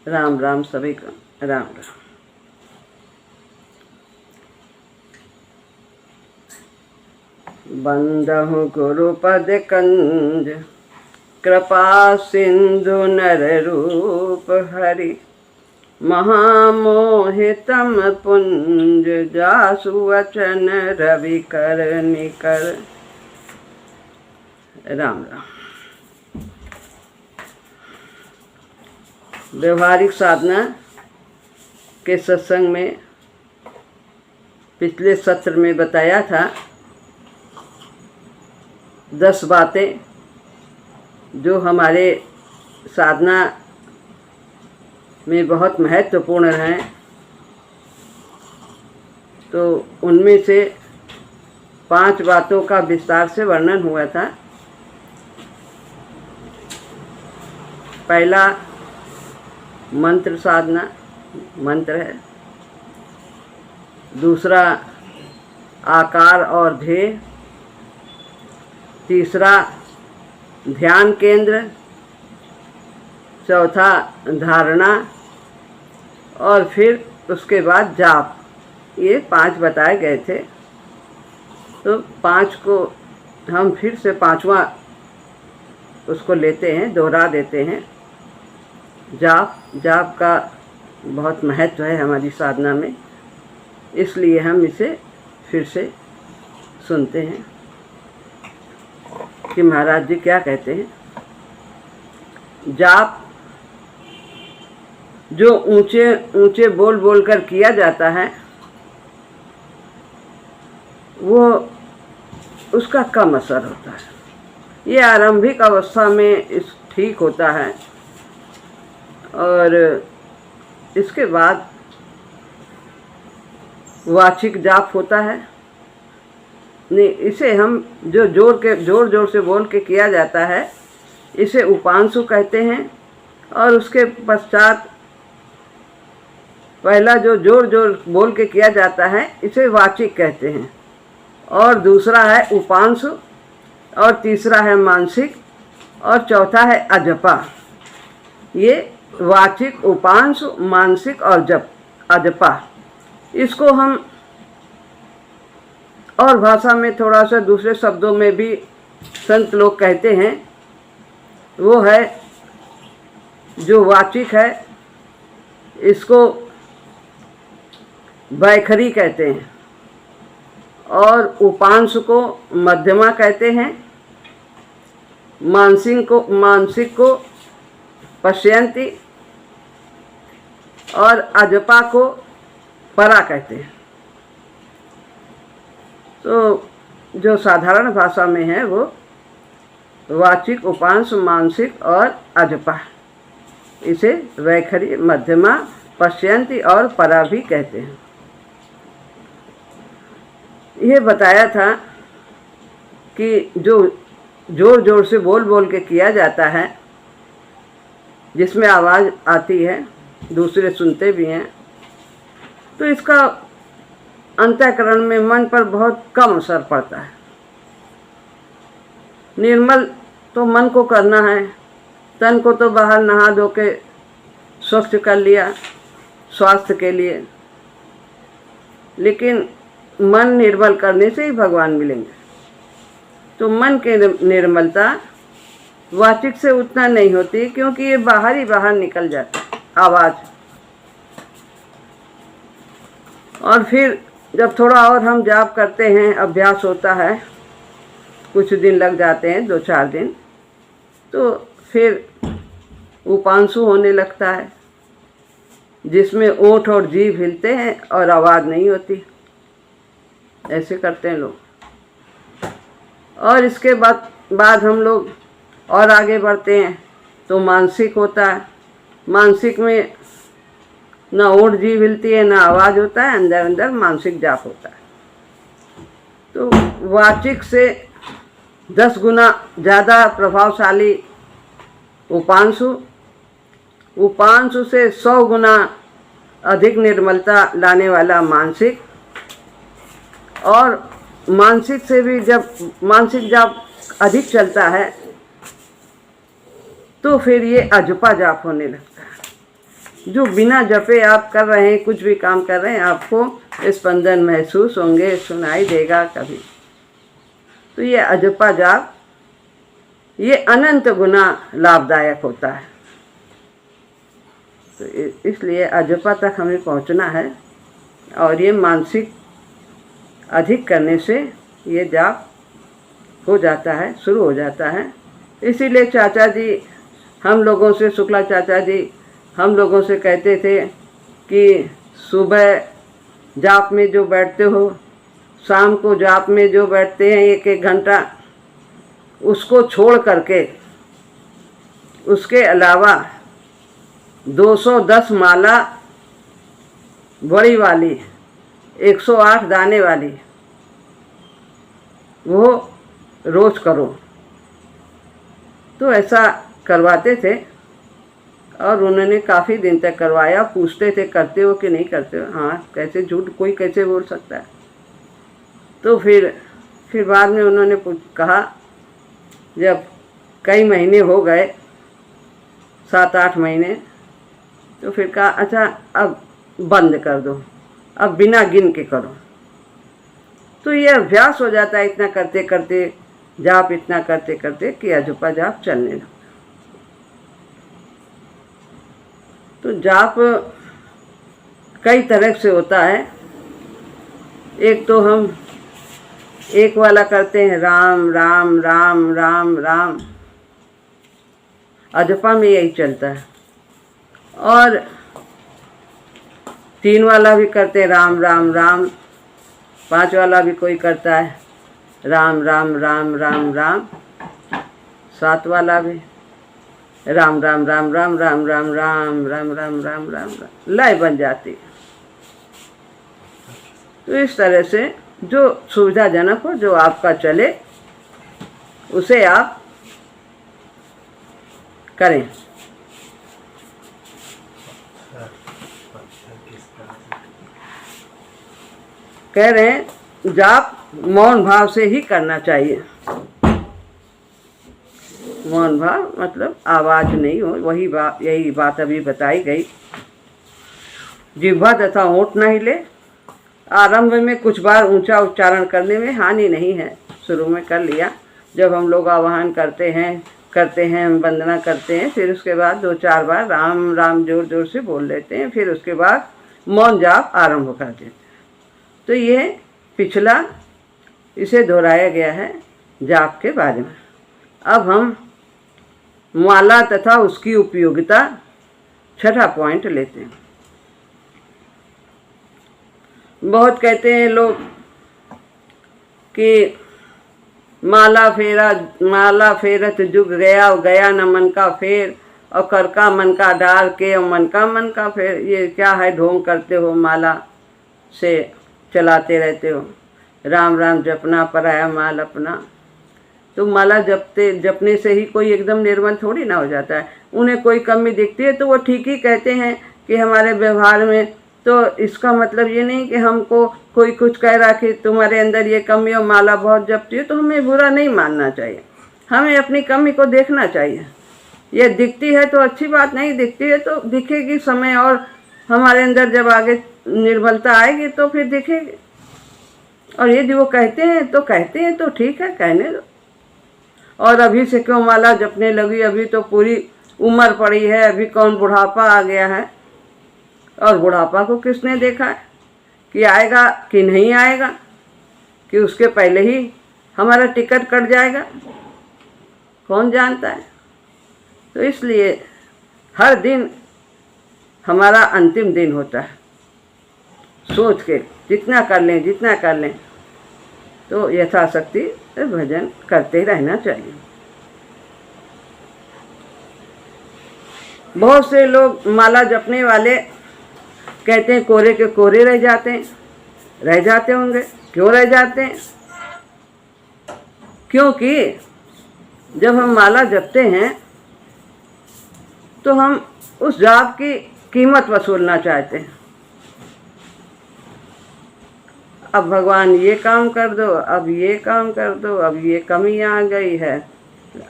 राम राम सभी का, राम राम। बंदहु गुरुपद कंज, कृपा सिंधु नर रूप हरि। महामोहितम पुंज, जासु वचन रवि कर निकर। राम राम। व्यवहारिक साधना के सत्संग में पिछले सत्र में बताया था 10 बातें जो हमारे साधना में बहुत महत्वपूर्ण हैं। तो उनमें से 5 बातों का विस्तार से वर्णन हुआ था। पहला मंत्र साधना, मंत्र है। दूसरा आकार और ध्येय। तीसरा ध्यान केंद्र। चौथा धारणा। और फिर उसके बाद जाप। ये 5 बताए गए थे। तो 5 को हम फिर से 5वां उसको लेते हैं, दोहरा देते हैं। जाप का बहुत महत्व है हमारी साधना में, इसलिए हम इसे फिर से सुनते हैं कि महाराज जी क्या कहते हैं। जाप जो ऊंचे ऊंचे बोल बोल कर किया जाता है, वो उसका कम असर होता है। ये आरंभिक अवस्था में ठीक होता है और इसके बाद वाचिक जाप होता है। नहीं, इसे हम जो जोर जोर से बोल के किया जाता है, इसे उपांशु कहते हैं। और उसके पश्चात पहला जो जोर जोर बोल के किया जाता है, इसे वाचिक कहते हैं। और दूसरा है उपांशु, और तीसरा है मानसिक, और चौथा है अजपा। ये वाचिक, उपांशु, मानसिक और अजपा, इसको हम और भाषा में थोड़ा सा दूसरे शब्दों में भी संत लोग कहते हैं। वो है जो वाचिक है, इसको वैखरी कहते हैं। और उपांशु को मध्यमा कहते हैं। मानसिक को पश्यंती, और अजपा को परा कहते हैं। तो जो साधारण भाषा में है वो वाचिक, उपांश, मानसिक और अजपा, इसे वैखरी, मध्यमा, पश्यंती और परा भी कहते हैं। ये बताया था कि जो जोर जोर से बोल बोल के किया जाता है, जिसमें आवाज़ आती है, दूसरे सुनते भी हैं, तो इसका अंतःकरण में, मन पर बहुत कम असर पड़ता है। निर्मल तो मन को करना है, तन को तो बाहर नहा धो के स्वच्छ कर लिया स्वास्थ्य के लिए, लेकिन मन निर्मल करने से ही भगवान मिलेंगे। तो मन की निर्मलता वाचिक से उतना नहीं होती, क्योंकि ये बाहर ही बाहर निकल जाता है आवाज़। और फिर जब थोड़ा और हम जाप करते हैं, अभ्यास होता है, कुछ दिन लग जाते हैं, 2-4 दिन, तो फिर उपांशु होने लगता है, जिसमें ओंठ और जीभ हिलते हैं और आवाज़ नहीं होती। ऐसे करते हैं लोग। और इसके बाद हम लोग और आगे बढ़ते हैं तो मानसिक होता है। मानसिक में ना ओंठ जीभ हिलती है, ना आवाज़ होता है, अंदर अंदर मानसिक जाप होता है। तो वाचिक से 10 गुना ज़्यादा प्रभावशाली उपांशु से 100 गुना अधिक निर्मलता लाने वाला मानसिक, और मानसिक से भी जब मानसिक जाप अधिक चलता है तो फिर ये अजपा जाप होने लगता है। जो बिना जपे आप कर रहे हैं, कुछ भी काम कर रहे हैं, आपको स्पंदन महसूस होंगे, सुनाई देगा कभी। तो ये अजपा जाप ये अनंत गुना लाभदायक होता है। तो इसलिए अजपा तक हमें पहुंचना है, और ये मानसिक अधिक करने से ये जाप हो जाता है, शुरू हो जाता है। इसीलिए चाचा जी हम लोगों से, शुक्ला चाचा जी हम लोगों से कहते थे कि सुबह जाप में जो बैठते हो, शाम को जाप में जो बैठते हैं 1-1 घंटा, उसको छोड़ करके उसके अलावा 210 माला बड़ी वाली 108 दाने वाली वो रोज करो। तो ऐसा करवाते थे, और उन्होंने काफ़ी दिन तक करवाया। पूछते थे करते हो कि नहीं करते हो। हाँ, कैसे झूठ कोई कैसे बोल सकता है। तो फिर बाद में उन्होंने कहा, जब कई महीने हो गए, 7-8 महीने, तो फिर कहा अच्छा अब बंद कर दो, अब बिना गिन के करो। तो ये अभ्यास हो जाता है इतना करते करते, जाप इतना करते करते कि अजपा जाप चलने लगता। तो जाप कई तरह से होता है। एक तो हम एक वाला करते हैं, राम राम राम राम राम, अजपा में यही चलता है। और 3 वाला भी करते हैं, राम राम राम। 5 वाला भी कोई करता है, राम राम राम राम राम। 7 वाला भी राम राम राम राम राम राम राम राम राम राम राम, लय बन जाती है। तो इस तरह से जो सुविधाजनक हो, जो आपका चले, उसे आप करें। कह रहे हैं जाप मौन भाव से ही करना चाहिए। मौन भाव मतलब आवाज नहीं हो, वही बात, यही बात अभी बताई गई। जिह्वा तथा होंठ न हिले। आरंभ में कुछ बार ऊंचा उच्चारण करने में हानि नहीं है, शुरू में कर लिया। जब हम लोग आवाहन करते हैं, हम वंदना करते हैं, फिर उसके बाद 2-4 बार राम राम जोर जोर से बोल लेते हैं, फिर उसके बाद मौन जाप आरंभ कर देते हैं। तो ये पिछला इसे दोहराया गया है जाप के बारे में। अब हम माला तथा उसकी उपयोगिता 6ठा पॉइंट लेते हैं। बहुत कहते हैं लोग कि माला फेरत जुग गया, गया न मन का फेर, और कर का मन का डाल के, और मन का फेर। ये क्या है, ढोंग करते हो, माला से चलाते रहते हो, राम राम जपना पराया माल अपना। तो माला जपने से ही कोई एकदम निर्मल थोड़ी ना हो जाता है। उन्हें कोई कमी दिखती है तो वो ठीक ही कहते हैं कि हमारे व्यवहार में। तो इसका मतलब ये नहीं कि हमको कोई कुछ कह रहा कि तुम्हारे अंदर ये कमी हो, माला बहुत जपती हो, तो हमें बुरा नहीं मानना चाहिए। हमें अपनी कमी को देखना चाहिए। ये दिखती है तो अच्छी बात, नहीं दिखती है तो दिखेगी समय, और हमारे अंदर जब आगे निर्बलता आएगी तो फिर दिखेगी। और यदि वो कहते हैं तो ठीक है, कहने दो। और अभी से क्यों माला जपने लगी, अभी तो पूरी उम्र पड़ी है, अभी कौन बुढ़ापा आ गया है। और बुढ़ापा को किसने देखा है कि आएगा कि नहीं आएगा, कि उसके पहले ही हमारा टिकट कट जाएगा, कौन जानता है। तो इसलिए हर दिन हमारा अंतिम दिन होता है। सोच के जितना कर लें तो यथाशक्ति भजन करते रहना चाहिए। बहुत से लोग माला जपने वाले कहते हैं कोरे के कोरे रह जाते होंगे। क्यों रह जाते हैं? क्योंकि जब हम माला जपते हैं तो हम उस जाप की कीमत वसूलना चाहते हैं। अब भगवान ये काम कर दो, अब ये काम कर दो, अब ये कमी आ गई है,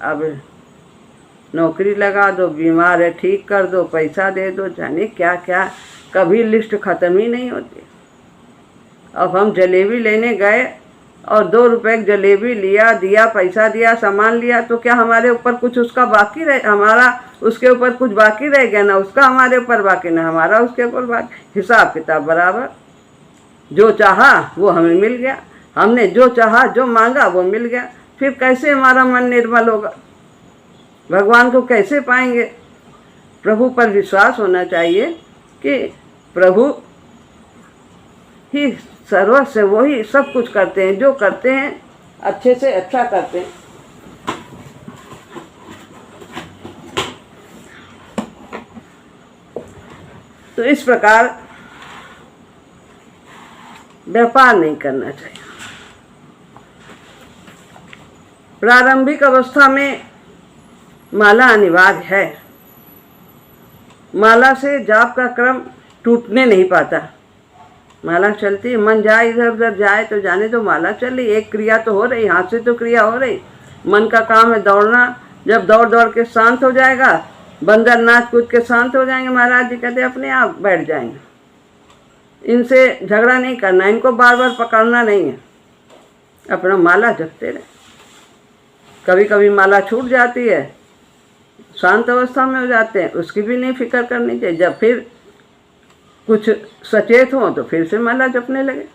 अब नौकरी लगा दो, बीमार है ठीक कर दो, पैसा दे दो, जाने क्या क्या, कभी लिस्ट ख़त्म ही नहीं होती। अब हम जलेबी लेने गए और 2 रुपए की जलेबी लिया, दिया, पैसा दिया, सामान लिया, तो क्या हमारे ऊपर कुछ उसका बाकी रह, हमारा उसके ऊपर कुछ बाकी रह गया? ना उसका हमारे ऊपर बाकी, ना हमारा उसके ऊपर बाकी, हिसाब किताब बराबर। जो चाहा वो हमें मिल गया, हमने जो चाहा, जो मांगा वो मिल गया। फिर कैसे हमारा मन निर्मल होगा? भगवान को कैसे पाएंगे? प्रभु पर विश्वास होना चाहिए कि प्रभु ही सर्वस्व, वही सब कुछ करते हैं, जो करते हैं अच्छे से अच्छा करते हैं। तो इस प्रकार व्यापार नहीं करना चाहिए। प्रारंभिक अवस्था में माला अनिवार्य है। माला से जाप का क्रम टूटने नहीं पाता। माला चलती है, मन जाए इधर उधर जाए तो जाने दो, माला चल रही, एक क्रिया तो हो रही, हाथ से तो क्रिया हो रही। मन का काम है दौड़ना, जब दौड़ दौड़ के शांत हो जाएगा, बंदर नाच कूद के शांत हो जाएंगे, महाराज जी कहते अपने आप बैठ जाएंगे। इनसे झगड़ा नहीं करना, इनको बार बार पकड़ना नहीं है, अपना माला जपते रहे। कभी कभी माला छूट जाती है, शांत अवस्था में हो जाते हैं, उसकी भी नहीं फिक्र करनी चाहिए। जब फिर कुछ सचेत हो तो फिर से माला जपने लगे।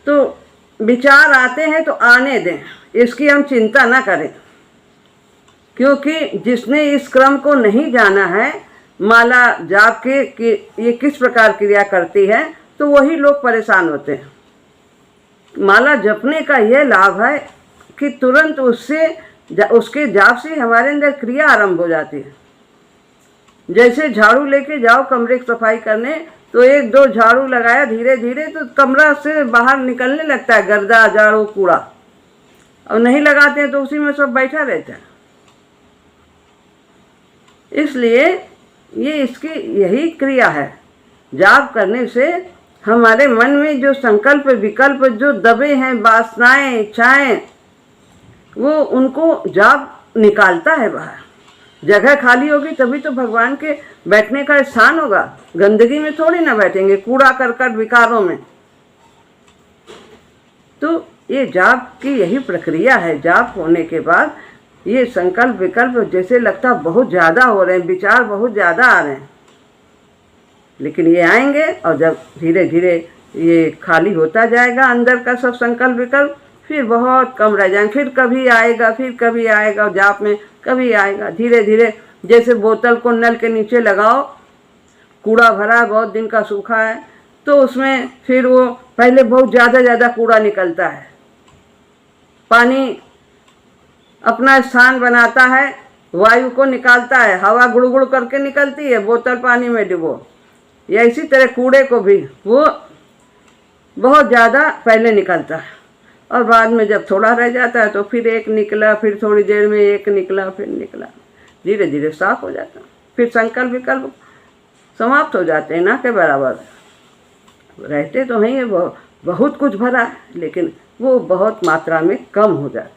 तो विचार आते हैं तो आने दें, इसकी हम चिंता ना करें, क्योंकि जिसने इस क्रम को नहीं जाना है, माला जाप के कि ये किस प्रकार क्रिया करती है, तो वही लोग परेशान होते हैं। माला जपने का यह लाभ है कि तुरंत उसके जाप से हमारे अंदर क्रिया आरंभ हो जाती है। जैसे झाड़ू लेके जाओ कमरे की सफाई करने, तो 1-2 झाड़ू लगाया धीरे धीरे तो कमरा से बाहर निकलने लगता है गर्दा, झाड़ू, कूड़ा। और नहीं लगाते हैं तो उसी में सब बैठा रहता है। इसलिए ये इसकी यही क्रिया है। जाप करने से हमारे मन में जो संकल्प विकल्प जो दबे हैं, वासनाएं, इच्छाएं, वो उनको जाप निकालता है बाहर। जगह खाली होगी तभी तो भगवान के बैठने का स्थान होगा। गंदगी में थोड़ी ना बैठेंगे, कूड़ा करकट विकारों में। तो ये जाप की यही प्रक्रिया है। जाप होने के बाद ये संकल्प विकल्प जैसे लगता बहुत ज़्यादा हो रहे हैं, विचार बहुत ज़्यादा आ रहे हैं, लेकिन ये आएंगे और जब धीरे धीरे ये खाली होता जाएगा अंदर का सब संकल्प विकल्प, फिर बहुत कम रह जाएंगे। फिर कभी आएगा, फिर कभी आएगा, जाप में कभी आएगा। धीरे धीरे जैसे बोतल को नल के नीचे लगाओ, कूड़ा भरा बहुत दिन का सूखा है, तो उसमें फिर वो पहले बहुत ज़्यादा कूड़ा निकलता है। पानी अपना स्थान बनाता है, वायु को निकालता है, हवा गुड़गुड़ करके निकलती है, बोतल पानी में डुबो। या इसी तरह कूड़े को भी वो बहुत ज़्यादा पहले निकलता है, और बाद में जब थोड़ा रह जाता है तो फिर एक निकला, फिर थोड़ी देर में एक निकला, फिर निकला, धीरे धीरे साफ हो जाता है। फिर संकल्प विकल्प समाप्त हो जाते हैं, ना के बराबर रहते तो हैं। बहुत कुछ भरा है, लेकिन वो बहुत मात्रा में कम हो जाता है।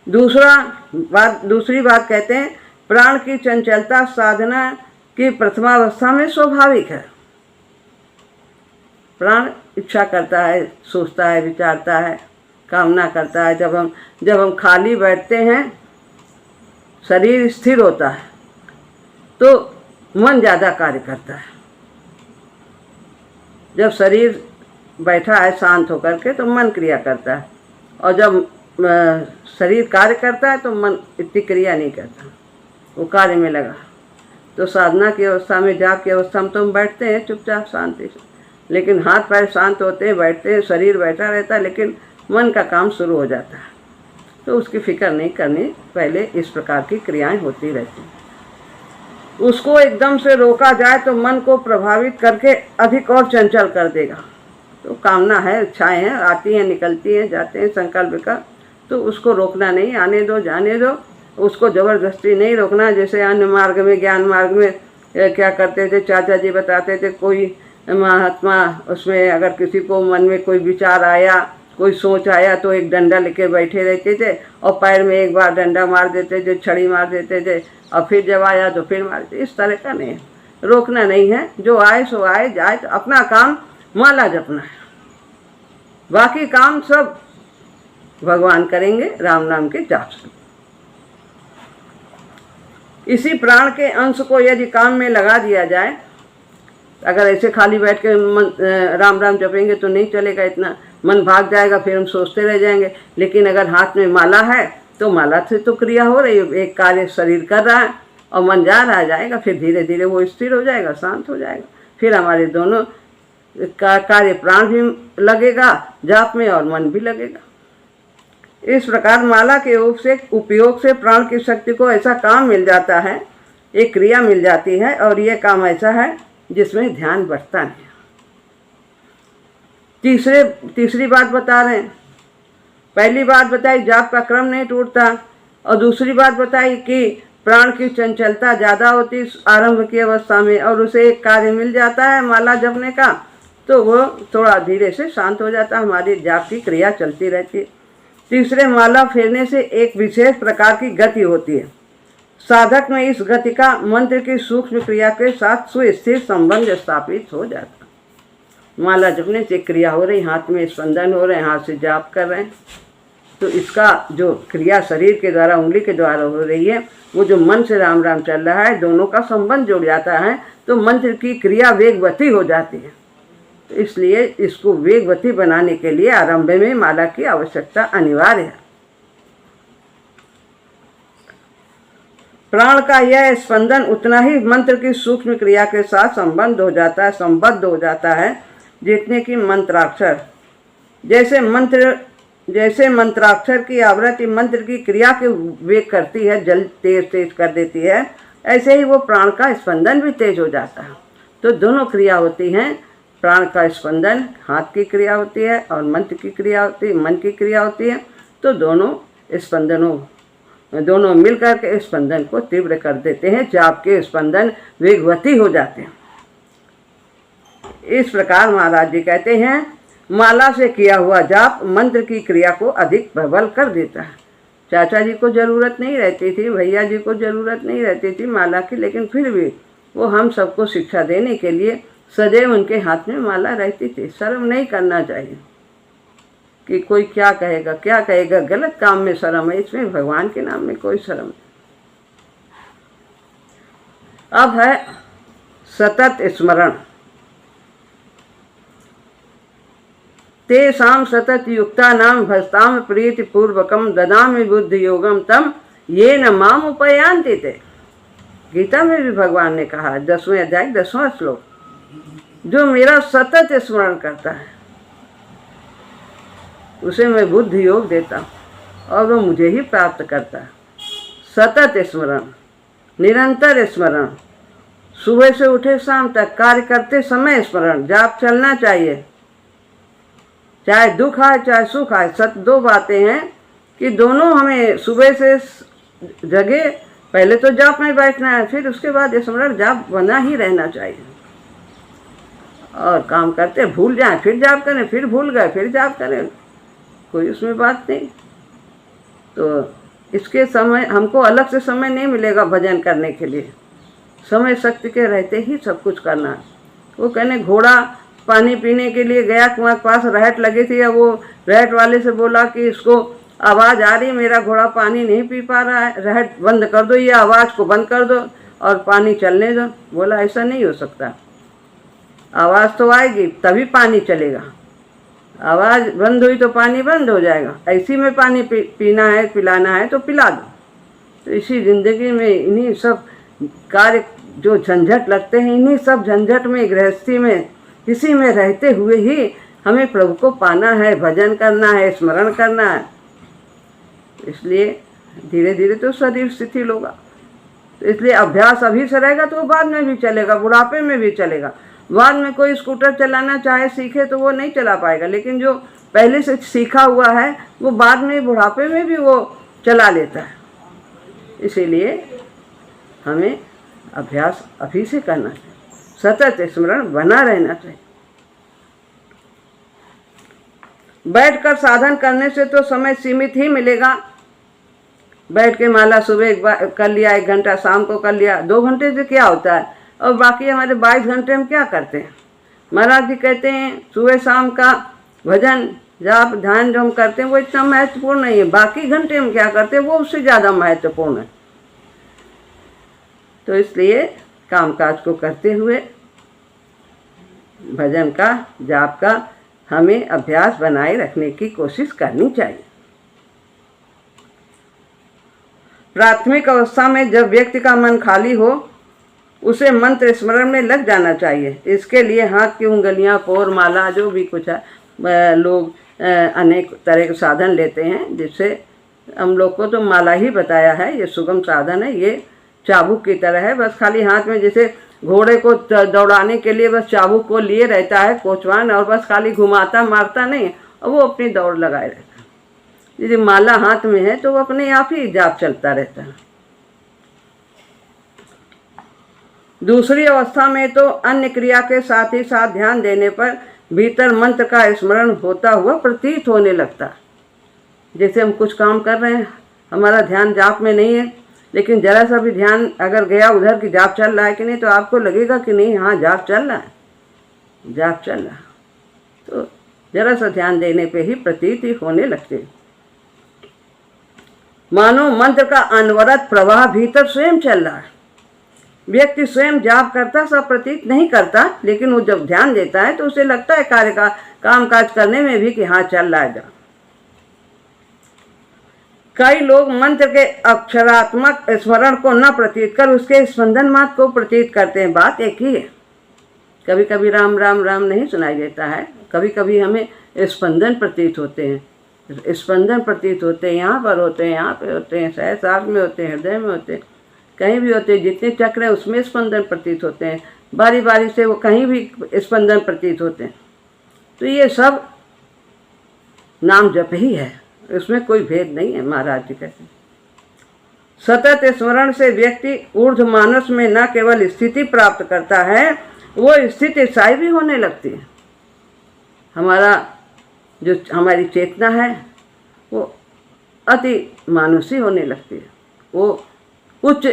दूसरी बात कहते हैं, प्राण की चंचलता साधना की प्रथमावस्था में स्वाभाविक है। प्राण इच्छा करता है, सोचता है, विचारता है, कामना करता है। जब हम खाली बैठते हैं, शरीर स्थिर होता है, तो मन ज़्यादा कार्य करता है। जब शरीर बैठा है शांत होकर के, तो मन क्रिया करता है, और जब शरीर कार्य करता है तो मन इतनी क्रिया नहीं करता, वो कार्य में लगा। तो साधना की अवस्था में, जाप की अवस्था में तो हम बैठते हैं चुपचाप शांति से, लेकिन हाथ पैर शांत होते हैं, बैठते हैं, शरीर बैठा रहता है, लेकिन मन का काम शुरू हो जाता है। तो उसकी फिक्र नहीं करनी, पहले इस प्रकार की क्रियाएं होती रहती हैं। उसको एकदम से रोका जाए तो मन को प्रभावित करके अधिक और चंचल कर देगा। तो कामना है, इच्छाएं हैं, आती हैं, निकलती हैं, जाते हैं संकल्प का, तो उसको रोकना नहीं, आने दो, जाने दो। उसको ज़बरदस्ती नहीं रोकना। जैसे अन्य मार्ग में, ज्ञान मार्ग में क्या करते थे, चाचा जी बताते थे, कोई महात्मा उसमें अगर किसी को मन में कोई विचार आया कोई सोच आया तो एक डंडा लेके बैठे रहते थे और पैर में एक बार डंडा मार देते थे, छड़ी मार देते थे, और फिर जब आया तो फिर मार देते। इस तरह का नहीं, रोकना नहीं है। जो आए सो आए, जाए तो अपना काम माला जपना है, बाकी काम सब भगवान करेंगे राम नाम के जाप से। इसी प्राण के अंश को यदि काम में लगा दिया जाए, अगर ऐसे खाली बैठ के राम राम जपेंगे तो नहीं चलेगा, इतना मन भाग जाएगा, फिर हम सोचते रह जाएंगे। लेकिन अगर हाथ में माला है तो माला से तो क्रिया हो रही है, एक कार्य शरीर कर रहा है और मन जा रहा जाएगा, फिर धीरे धीरे वो स्थिर हो जाएगा, शांत हो जाएगा। फिर हमारे दोनों कार्य, प्राण भी लगेगा जाप में और मन भी लगेगा। इस प्रकार माला के उपयोग से प्राण की शक्ति को ऐसा काम मिल जाता है, एक क्रिया मिल जाती है, और यह काम ऐसा है जिसमें ध्यान बढ़ता नहीं। तीसरी बात बता रहे हैं। पहली बात बताई जाप का क्रम नहीं टूटता, और दूसरी बात बताई कि प्राण की चंचलता ज़्यादा होती आरंभ की अवस्था में, और उसे एक कार्य मिल जाता है माला जपने का, तो वो थोड़ा धीरे से शांत हो जाता है, हमारी जाप की क्रिया चलती रहती है। तीसरे, माला फेरने से एक विशेष प्रकार की गति होती है। साधक में इस गति का मंत्र की सूक्ष्म क्रिया के साथ सुस्थिर संबंध स्थापित हो जाता है। माला जपने से क्रिया हो रही, हाथ में स्पंदन हो रहे हैं, हाथ से जाप कर रहे हैं, तो इसका जो क्रिया शरीर के द्वारा, उंगली के द्वारा हो रही है, वो जो मन से राम राम चल रहा है, दोनों का संबंध जुड़ जाता है, तो मंत्र की क्रिया वेगवती हो जाती है। इसलिए इसको वेगवती बनाने के लिए आरंभ में माला की आवश्यकता अनिवार्य है। प्राण का यह स्पंदन उतना ही मंत्र की सूक्ष्म क्रिया के साथ संबंध हो जाता है, संबद्ध हो जाता है, जितने की मंत्राक्षर। जैसे मंत्राक्षर की आवृत्ति मंत्र की क्रिया के वेग करती है, जल तेज कर देती है, ऐसे ही वो प्राण का स्पंदन भी तेज हो जाता है। तो दोनों क्रिया होती हैं, प्राण का स्पंदन हाथ की क्रिया होती है और मंत्र की क्रिया होती है, मन की क्रिया होती है। तो दोनों मिलकर के स्पंदन को तीव्र कर देते हैं, जाप के स्पंदन वेगवती हो जाते हैं। इस प्रकार महाराज जी कहते हैं, माला से किया हुआ जाप मंत्र की क्रिया को अधिक प्रबल कर देता है। चाचा जी को ज़रूरत नहीं रहती थी, भैया जी को ज़रूरत नहीं रहती थी माला की, लेकिन फिर भी वो हम सबको शिक्षा देने के लिए सदैव उनके हाथ में माला रहती थी। शर्म नहीं करना चाहिए कि कोई क्या कहेगा, गलत काम में शर्म है, इसमें भगवान के नाम में कोई शर्म नहीं। अब है सतत स्मरण। तेषां सतत युक्ता नाम भस्ताम प्रीति पूर्वकम ददामि बुद्धि योगम तम ये न माम उपयांति ते। गीता में भी भगवान ने कहा, 10वें अध्याय 10वां श्लोक, जो मेरा सतत स्मरण करता है उसे मैं बुद्धि योग देता हूँ और वो मुझे ही प्राप्त करता है। सतत स्मरण, निरंतर स्मरण, सुबह से उठे शाम तक कार्य करते समय स्मरण, जाप चलना चाहिए, चाहे दुख आए चाहे सुख आए। दो बातें हैं कि दोनों हमें सुबह से जगे पहले तो जाप में बैठना है, फिर उसके बाद स्मरण जाप बना ही रहना चाहिए। और काम करते भूल जाएं फिर जाप करें, फिर भूल गए फिर जाप करें, कोई उसमें बात नहीं। तो इसके समय हमको अलग से समय नहीं मिलेगा भजन करने के लिए, समय शक्ति के रहते ही सब कुछ करना है। वो कहने घोड़ा पानी पीने के लिए गया, कुआं के पास रहट लगी थी, अब वो रहट वाले से बोला कि इसको आवाज़ आ रही, मेरा घोड़ा पानी नहीं पी पा रहा है, रहट बंद कर दो, ये आवाज़ को बंद कर दो और पानी चलने दो। बोला ऐसा नहीं हो सकता, आवाज़ तो आएगी तभी पानी चलेगा, आवाज़ बंद हुई तो पानी बंद हो जाएगा। ऐसी में पानी पीना है, पिलाना है तो पिला दो। तो इसी ज़िंदगी में इन्हीं सब कार्य जो झंझट लगते हैं, इन्हीं सब झंझट में, गृहस्थी में, इसी में रहते हुए ही हमें प्रभु को पाना है, भजन करना है, स्मरण करना है। इसलिए धीरे धीरे तो शरीर शिथिल होगा, तो इसलिए अभ्यास अभी से रहेगा तो वो बाद में भी चलेगा, बुढ़ापे में भी चलेगा। बाद में कोई स्कूटर चलाना चाहे सीखे तो वो नहीं चला पाएगा, लेकिन जो पहले से सीखा हुआ है वो बाद में बुढ़ापे में भी वो चला लेता है। इसीलिए हमें अभ्यास अभी से करना चाहिए, सतत स्मरण बना रहना चाहिए। बैठकर साधन करने से तो समय सीमित ही मिलेगा। बैठ के माला सुबह एक बार कर लिया, 1 घंटा शाम को कर लिया, 2 घंटे से क्या होता है। और बाकी हमारे 22 घंटे हम क्या करते हैं। महाराज जी कहते हैं सुबह शाम का भजन जाप ध्यान जो हम करते हैं वो इतना महत्वपूर्ण नहीं है, बाकी घंटे हम क्या करते हैं वो उससे ज़्यादा महत्वपूर्ण है। तो इसलिए कामकाज को करते हुए भजन का जाप का हमें अभ्यास बनाए रखने की कोशिश करनी चाहिए। प्राथमिक अवस्था में जब व्यक्ति का मन खाली हो उसे मंत्र स्मरण में लग जाना चाहिए। इसके लिए हाथ की उंगलियां, पोर, माला जो भी कुछ है, लोग अनेक तरह के साधन लेते हैं, जिससे हम लोग को तो माला ही बताया है, ये सुगम साधन है, ये चाबुक की तरह है। बस खाली हाथ में जैसे घोड़े को दौड़ाने के लिए बस चाबुक को लिए रहता है कोचवान, और बस खाली घुमाता मारता नहीं, और वो अपनी दौड़ लगाए रहता है। यदि माला हाथ में है तो वो अपने आप ही जाप चलता रहता है। दूसरी अवस्था में तो अन्य क्रिया के साथ ही साथ ध्यान देने पर भीतर मंत्र का स्मरण होता हुआ प्रतीत होने लगता। जैसे हम कुछ काम कर रहे हैं, हमारा ध्यान जाप में नहीं है, लेकिन जरा सा भी ध्यान अगर गया उधर कि जाप चल रहा है कि नहीं, तो आपको लगेगा कि नहीं हाँ जाप चल रहा है, जाप चल रहा है। तो जरा सा ध्यान देने पे ही प्रतीत ही होने लगते, मानो मंत्र का अनवरत प्रवाह भीतर स्वयं चल रहा है। व्यक्ति स्वयं जाप करता सा प्रतीत नहीं करता, लेकिन वो जब ध्यान देता है तो उसे लगता है कार्य का काम काज करने में भी कि हाँ चल रहा है जाप। कई लोग मंत्र के अक्षरात्मक स्मरण को न प्रतीत कर उसके स्पंदन मात्र को प्रतीत करते हैं। बात एक ही है। कभी कभी राम राम राम नहीं सुनाई देता है, कभी कभी हमें स्पंदन प्रतीत होते हैं, स्पंदन प्रतीत होते हैं, यहाँ पर होते हैं, यहाँ पे होते हैं, सहस्रार में होते हैं, हृदय में होते हैं, कहीं भी होते हैं। जितने चक्र हैं उसमें स्पंदन प्रतीत होते हैं, बारी बारी से वो कहीं भी स्पंदन प्रतीत होते हैं। तो ये सब नाम जप ही है, उसमें कोई भेद नहीं है। महाराज जी कहते हैं सतत स्मरण से व्यक्ति ऊर्ध्व मानस में न केवल स्थिति प्राप्त करता है, वो स्थिति स्थायी भी होने लगती है। हमारी चेतना है वो अति मानुषी होने लगती है, वो उच्च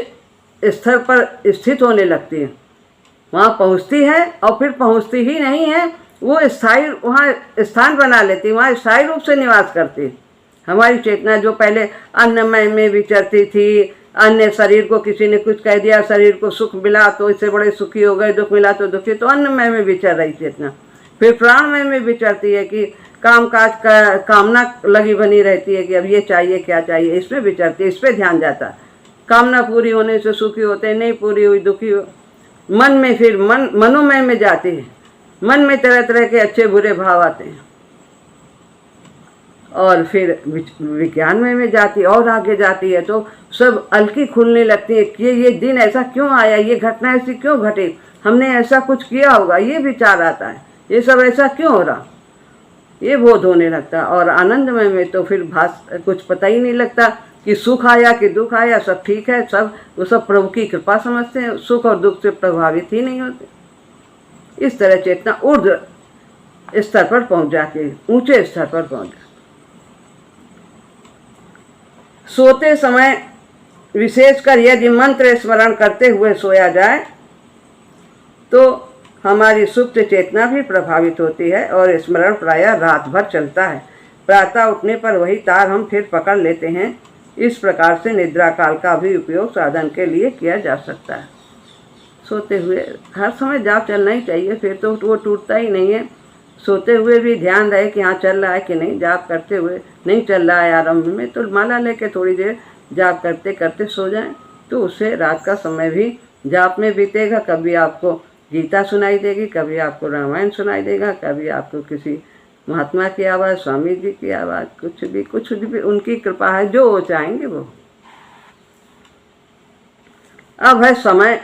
स्तर पर स्थित होने लगती है, वहाँ पहुँचती है, और फिर पहुँचती ही नहीं है, वो स्थायी वहाँ स्थान बना लेती है, वहाँ स्थायी रूप से निवास करती है। हमारी चेतना जो पहले अन्नमय में विचरती थी, अन्य शरीर को किसी ने कुछ कह दिया, शरीर को सुख मिला तो इससे बड़े सुखी हो गए, दुख मिला तो दुखी, तो अन्नमय में विचर रही चेतना। फिर प्राणमय में विचरती है कि काम काज का कामना लगी बनी रहती है कि अब ये चाहिए क्या चाहिए, इसमें विचरती है, इस पर ध्यान जाता है। कामना पूरी होने से सुखी होते हैं, नहीं पूरी हुई दुखी हो। मन में फिर मनोमय में जाती है, मन में तरह तरह के अच्छे बुरे भाव आते हैं, और फिर विज्ञानमय में जाती है, और आगे जाती है तो सब अलकी खुलने लगती है कि ये दिन ऐसा क्यों आया, ये घटना ऐसी क्यों घटी, हमने ऐसा कुछ किया होगा, ये विचार आता है, ये सब ऐसा क्यों हो रहा, ये बोध होने लगता है। और आनंदमय में तो फिर कुछ पता ही नहीं लगता कि सुख आया कि दुख आया, सब ठीक है, सब वो सब प्रभु की कृपा समझते हैं, सुख और दुख से प्रभावित ही नहीं होते। इस तरह चेतना ऊर्ध्व स्तर पर पहुंच जाती है, ऊंचे स्तर पर पहुंच जाती है। सोते समय विशेषकर यदि मंत्र स्मरण करते हुए सोया जाए तो हमारी सुप्त चेतना भी प्रभावित होती है, और स्मरण प्रायः रात भर चलता है। प्रातः उठने पर वही तार हम फिर पकड़ लेते हैं। इस प्रकार से निद्रा काल का भी उपयोग साधन के लिए किया जा सकता है। सोते हुए हर समय जाप चलना ही चाहिए, फिर तो वो टूटता ही नहीं है। सोते हुए भी ध्यान रहे कि हाँ चल रहा है कि नहीं, जाप करते हुए नहीं चल रहा है आरंभ में तो माला लेके थोड़ी देर जाप करते करते सो जाएं, तो उससे रात का समय भी जाप में बीतेगा। कभी आपको गीता सुनाई देगी, कभी आपको रामायण सुनाई देगा, कभी आपको किसी महात्मा की आवाज़, स्वामी जी की आवाज़, कुछ भी उनकी कृपा है, जो वो चाहेंगे वो। अब है समय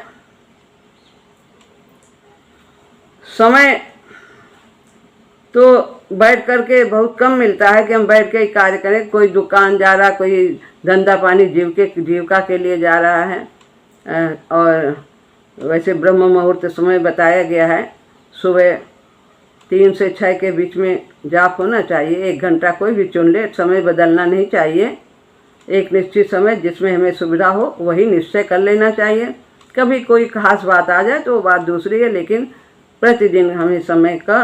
तो बैठ करके बहुत कम मिलता है कि हम बैठ के कार्य करें। कोई दुकान जा रहा, कोई धंधा पानी जीविका के लिए जा रहा है, और वैसे ब्रह्म मुहूर्त समय बताया गया है सुबह 3 से 6 के बीच में जाप होना चाहिए। 1 घंटा कोई भी चुन ले, समय बदलना नहीं चाहिए। एक निश्चित समय जिसमें हमें सुविधा हो वही निश्चय कर लेना चाहिए। कभी कोई खास बात आ जाए तो वो बात दूसरी है, लेकिन प्रतिदिन हमें समय का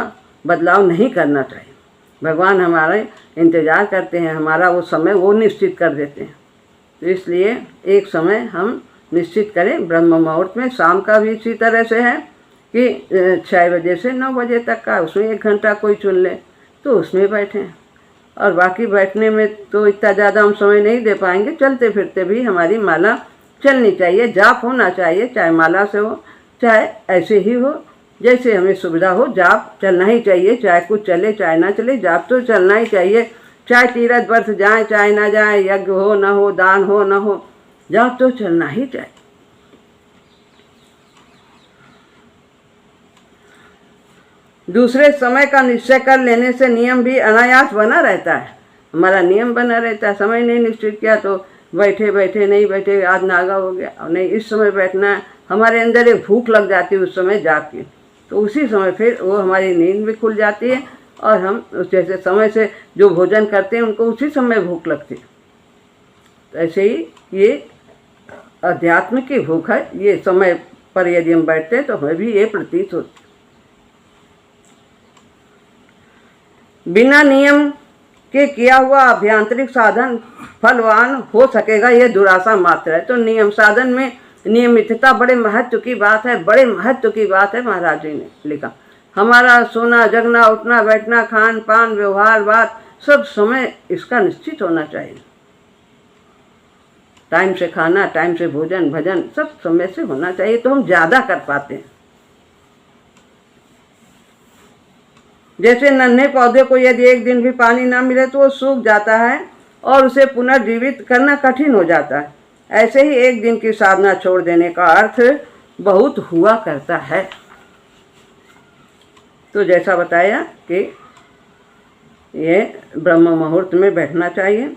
बदलाव नहीं करना चाहिए। भगवान हमारे इंतज़ार करते हैं, हमारा वो समय वो निश्चित कर देते हैं। तो इसलिए एक समय हम निश्चित करें। ब्रह्म मुहूर्त में शाम का भी इसी तरह से है कि 6 बजे से 9 बजे तक का, उसमें 1 घंटा कोई चुन ले तो उसमें बैठें। और बाकी बैठने में तो इतना ज़्यादा हम समय नहीं दे पाएंगे। चलते फिरते भी हमारी माला चलनी चाहिए, जाप होना चाहिए, चाहे माला से हो चाहे ऐसे ही हो, जैसे हमें सुविधा हो। जाप चलना ही चाहिए, चाहे कुछ चले चाहे ना चले, जाप तो चलना ही चाहिए। चाहे तीर्थ व्रत जाए चाहे ना जाए, यज्ञ हो ना हो, दान हो ना हो, जाप तो चलना ही चाहिए। दूसरे समय का निश्चय कर लेने से नियम भी अनायास बना रहता है, हमारा नियम बना रहता है। समय नहीं निश्चित किया तो बैठे बैठे नहीं बैठे, आज नागा हो गया और नहीं इस समय बैठना है, हमारे अंदर एक भूख लग जाती है उस समय जाग की, तो उसी समय फिर वो हमारी नींद भी खुल जाती है और हम जैसे समय से जो भोजन करते हैं उनको उसी समय भूख लगती है। तो ऐसे ही ये अध्यात्म की भूख है, ये समय पर यदि हम बैठते हैं तो हमें भी ये प्रतीत होती। बिना नियम के किया हुआ आभ्यंतरिक साधन फलवान हो सकेगा, ये दुराशा मात्र है। तो नियम साधन में नियमितता बड़े महत्व की बात है, बड़े महत्व की बात है। महाराज जी ने लिखा हमारा सोना जगना उठना बैठना खान पान व्यवहार बात सब समय इसका निश्चित होना चाहिए। टाइम से खाना, टाइम से भोजन भजन सब समय से होना चाहिए, तो हम ज़्यादा कर पाते हैं। जैसे नन्हे पौधे को यदि एक दिन भी पानी ना मिले तो वो सूख जाता है और उसे पुनर्जीवित करना कठिन हो जाता है। ऐसे ही एक दिन की साधना छोड़ देने का अर्थ बहुत हुआ करता है। तो जैसा बताया कि ये ब्रह्म मुहूर्त में बैठना चाहिए।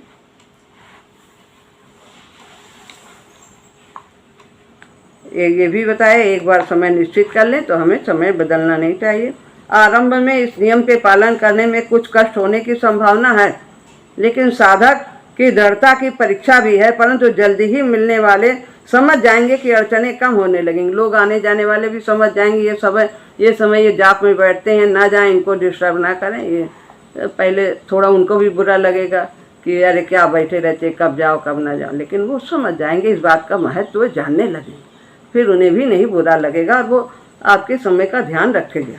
ये भी बताया एक बार समय निश्चित कर लें तो हमें समय बदलना नहीं चाहिए। आरंभ में इस नियम के पालन करने में कुछ कष्ट होने की संभावना है, लेकिन साधक की दृढ़ता की परीक्षा भी है। परंतु जल्दी ही मिलने वाले समझ जाएंगे कि अड़चनें कम होने लगेंगी। लोग आने जाने वाले भी समझ जाएंगे ये समय ये जाप में बैठते हैं, ना जाएं, इनको डिस्टर्ब ना करें। ये पहले थोड़ा उनको भी बुरा लगेगा कि अरे क्या बैठे रहते, कब जाओ कब ना जाओ, लेकिन वो समझ जाएंगे, इस बात का महत्व जानने लगेंगे, फिर उन्हें भी नहीं बुरा लगेगा और वो आपके समय का ध्यान रखेगा।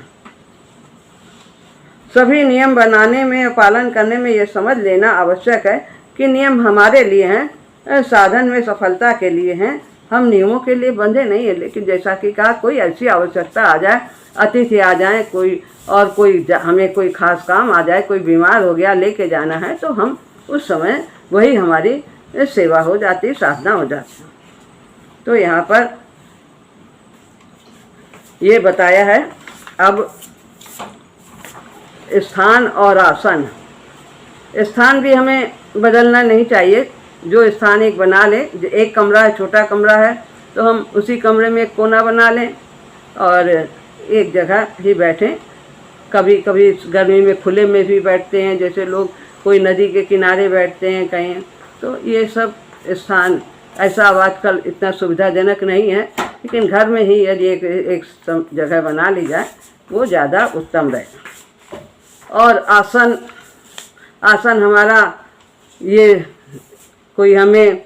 सभी नियम बनाने में और पालन करने में ये समझ लेना आवश्यक है कि नियम हमारे लिए हैं, साधन में सफलता के लिए हैं, हम नियमों के लिए बंधे नहीं है। लेकिन जैसा कि कहा, कोई ऐसी आवश्यकता आ जाए, अतिथि आ जाए, कोई हमें कोई खास काम आ जाए, कोई बीमार हो गया लेके जाना है, तो हम उस समय वही हमारी सेवा हो जाती, साधना हो जाती। तो यहाँ पर ये बताया है। अब स्थान और आसन, स्थान भी हमें बदलना नहीं चाहिए। जो स्थान एक बना लें, एक कमरा है, छोटा कमरा है, तो हम उसी कमरे में एक कोना बना लें और एक जगह ही बैठें। कभी कभी गर्मी में खुले में भी बैठते हैं, जैसे लोग कोई नदी के किनारे बैठते हैं कहीं, तो ये सब स्थान ऐसा आजकल इतना सुविधाजनक नहीं है, लेकिन घर में ही यदि एक जगह बना ली जाए वो ज़्यादा उत्तम रहेगा। और आसन हमारा ये कोई हमें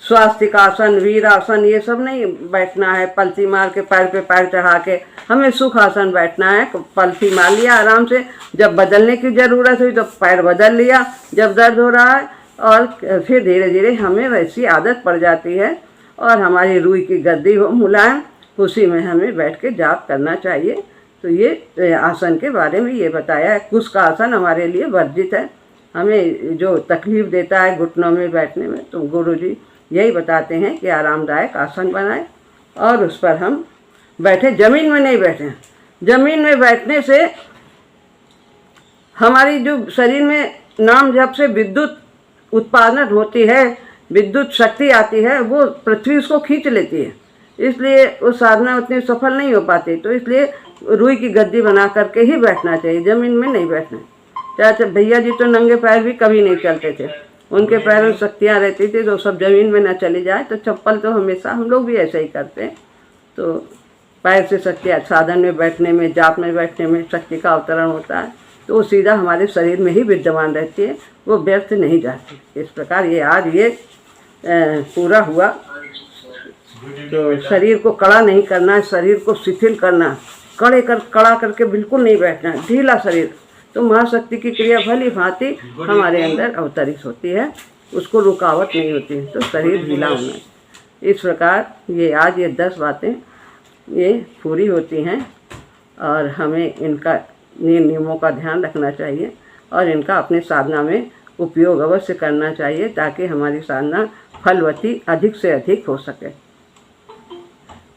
स्वास्थ्य का आसन, वीर आसन ये सब नहीं बैठना है, पलथी मार के पैर पे पैर चढ़ा के। हमें सुख आसन बैठना है, पलथी मार लिया आराम से, जब बदलने की ज़रूरत हुई तो पैर बदल लिया, जब दर्द हो रहा है, और फिर धीरे धीरे हमें वैसी आदत पड़ जाती है और हमारी रूई की गद्दी हो मुलायम, उसी में हमें बैठ के जाप करना चाहिए। तो ये आसन के बारे में ये बताया है। कुछ का आसन हमारे लिए वर्जित है, हमें जो तकलीफ़ देता है घुटनों में बैठने में, तो गुरुजी यही बताते हैं कि आरामदायक आसन बनाएं और उस पर हम बैठे, ज़मीन में नहीं बैठें। ज़मीन में बैठने से हमारी जो शरीर में नाम जप से विद्युत उत्पादन होती है, विद्युत शक्ति आती है, वो पृथ्वी उसको खींच लेती है, इसलिए वो साधना उतनी सफल नहीं हो पाती। तो इसलिए रुई की गद्दी बना करके ही बैठना चाहिए, ज़मीन में नहीं बैठना। चाहे भैया जी तो नंगे पैर भी कभी नहीं चलते थे, उनके पैरों में शक्तियाँ रहती थी तो सब ज़मीन में ना चली जाए, तो चप्पल तो हमेशा हम लोग भी ऐसे ही करते हैं। तो पैर से शक्ति, साधन में बैठने में, जाप में बैठने में शक्ति का अवतरण होता है, तो वो सीधा हमारे शरीर में ही विद्यमान रहती है, वो व्यर्थ नहीं जाती। इस प्रकार ये आज ये पूरा हुआ। तो शरीर को कड़ा नहीं करना, शरीर को शिथिल करना, कड़ा करके बिल्कुल नहीं बैठना, ढीला शरीर। तो महाशक्ति की क्रिया भली भांति हमारे अंदर अवतरित होती है, उसको रुकावट नहीं होती है, तो शरीर ढीला होना है। इस प्रकार ये आज ये 10 बातें ये पूरी होती हैं और हमें इनका नियमों का ध्यान रखना चाहिए और इनका अपने साधना में उपयोग अवश्य करना चाहिए, ताकि हमारी साधना फलवती अधिक से अधिक हो सके।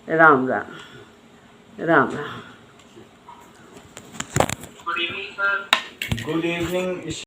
राम राम राम राम। Good evening.